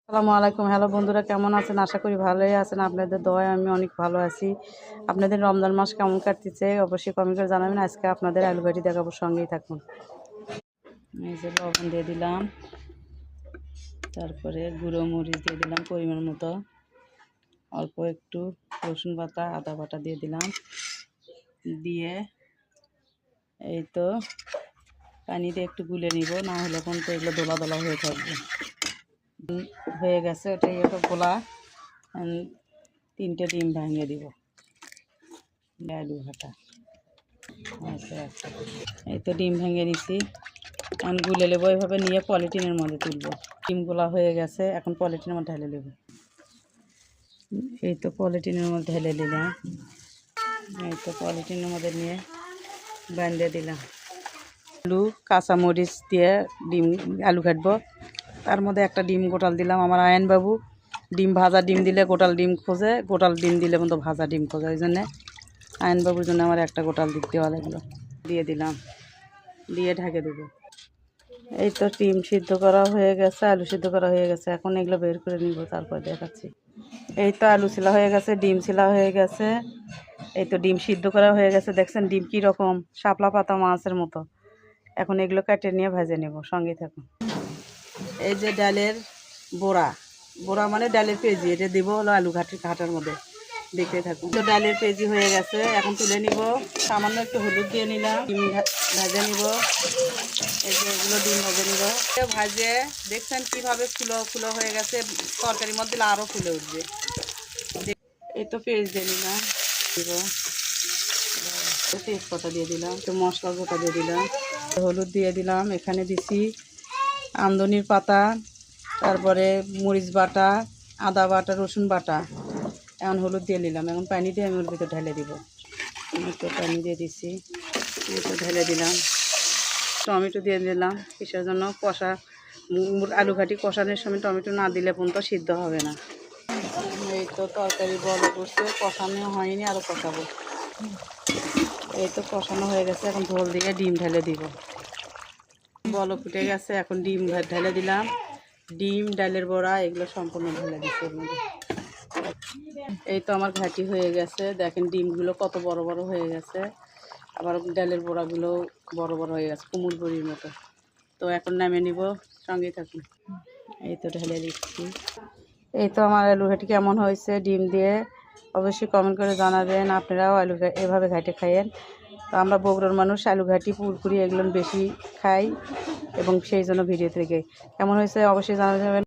আসসালামু আলাইকুম। হ্যালো বন্ধুরা, কেমন আছেন? আশা করি ভালোই আছেন। আপনাদের দোয়ায় আমি অনেক ভালো আছি। আপনাদের রমজান মাস কেমন কাটতেছে অবশ্যই কমেন্ট করে জানাবেন। আজকে আপনাদের আলু ভাজি দেখাবো, সঙ্গেই থাকুন। এই যে লবণ দিয়ে দিলাম, তারপরে গুঁড়ো মরিচ দিয়ে দিলাম পরিমাণ মতো, অল্প একটু রসুন বাটা আদা বাটা দিয়ে দিলাম, দিয়ে এই তো পানি দিয়ে একটু গুলে নিব, না হলে কিন্তু এগুলো দোলা দোলা হয়ে থাকবে। হয়ে গেছে, ওটাই একটা গোলা। 3টে ডিম ভাঙিয়ে দিব, আলু ভাটা। এই তো ডিম ভেঙে নিছি, এখন গুলে নেবো। এইভাবে নিয়ে পলিথিনের মধ্যে তুলবো। ডিমগুলা হয়ে গেছে, এখন পলিথিনের মধ্যে ঢেলে নেব। এই তো পলিথিনের মধ্যে ঢেলে দিলাম। এই তো পলিথিনের মধ্যে নিয়ে বাঁধিয়ে দিলাম। আলু কাঁচামরিচ দিয়ে ডিম আলু কাটবো, তার মধ্যে একটা ডিম গোটাল দিলাম। আমার আয়ন বাবু ডিম ভাজা ডিম দিলে গোটাল ডিম খোঁজে, গোটাল ডিম দিলে কিন্তু ভাজা ডিম খোঁজে। ওই জন্যে আয়ন বাবুর জন্য আমার একটা গোটাল দিতে দেওয়া লাগলো। দিয়ে দিলাম, দিয়ে ঢেকে দেবো। এই তো ডিম সিদ্ধ করা হয়ে গেছে, আলু সিদ্ধ করা হয়ে গেছে। এখন এগুলো বের করে নিব, তারপর দেখাচ্ছি। এই তো আলু ছিলা হয়ে গেছে, ডিম ছিলা হয়ে গেছে। এই তো ডিম সিদ্ধ করা হয়ে গেছে। দেখছেন ডিম কীরকম শাপলা পাতা মাছের মতো। এখন এগুলো কেটে নিয়ে ভেজে নেব, সঙ্গে থাকুন। এই যে ডালের বড়া, বড়া মানে ডালের পেঁয়াজি, এটা দেবো হলো আলু ঘাটার মধ্যে। দেখতে থাকুন। তো ডালের পেঁয়াজি হয়ে গেছে, এখন তুলে নিব। সামান্য একটু হলুদ দিয়ে নিলাম, ডিম ভেজে নিব। এই যে এগুলো ডিম ভেজে নিব, ভাজে দেখছেন কীভাবে ফুলো ফুলো হয়ে গেছে। তরকারির মধ্যে দিলে আরও ফুলে উঠবে। এই তো পেঁয়াজ দিয়ে নিলাম, দিব তেজপাতা দিয়ে দিলাম, একটু মশলা গোটা দিয়ে দিলাম, হলুদ দিয়ে দিলাম। এখানে দিছি আমদনির পাতা, তারপরে মরিচ বাটা, আদা বাটা, রসুন বাটা। এখন হলুদ দিয়ে নিলাম, এখন পানি দিয়ে আমি ওর ভিতরে ঢেলে দিব। একটু পানি দিয়ে দিছি, একটু ঢেলে দিলাম। টমেটো দিয়ে দিলাম, কিসের জন্য? কষা আলু ঘাটি কষানোর সময় টমেটো না দিলে পর্যন্ত সিদ্ধ হবে না। এই তো তরকারি বড় করছে, কষানো হয়নি, আরও কষাবো। এই তো কষানো হয়ে গেছে, এখন ঝোল দিয়ে ডিম ঢেলে দিব। বল ফুটে গেছে, এখন ডিম ঢেলে দিলাম। ডিম ডালের বড়া এগুলো সম্পূর্ণ ঢেলে দিচ্ছে এর মধ্যে। এই তো আমার ঘাটি হয়ে গেছে, দেখেন ডিমগুলো কত বড় বড় হয়ে গেছে, আবার ডালের বড়াগুলো বড় বড় হয়ে গেছে কুমুর বড়ির মতো। তো এখন নামিয়ে নিব, সঙ্গেই থাকুন। এই তো ঢেলে দিচ্ছি। এই তো আমার আলু ঘাটি কেমন হয়েছে ডিম দিয়ে অবশ্যই কমেন্ট করে জানাবেন। আপনারাও আলু এভাবে ঘাটে খাইয়েন। তো আমরা বগুড়ার মানুষ, আলু ঘাটি পুরপুরি এগুলো বেশি খাই, এবং সেই জন্য ভিডিও থেকে কেমন হয়েছে অবশ্যই জানাবেন।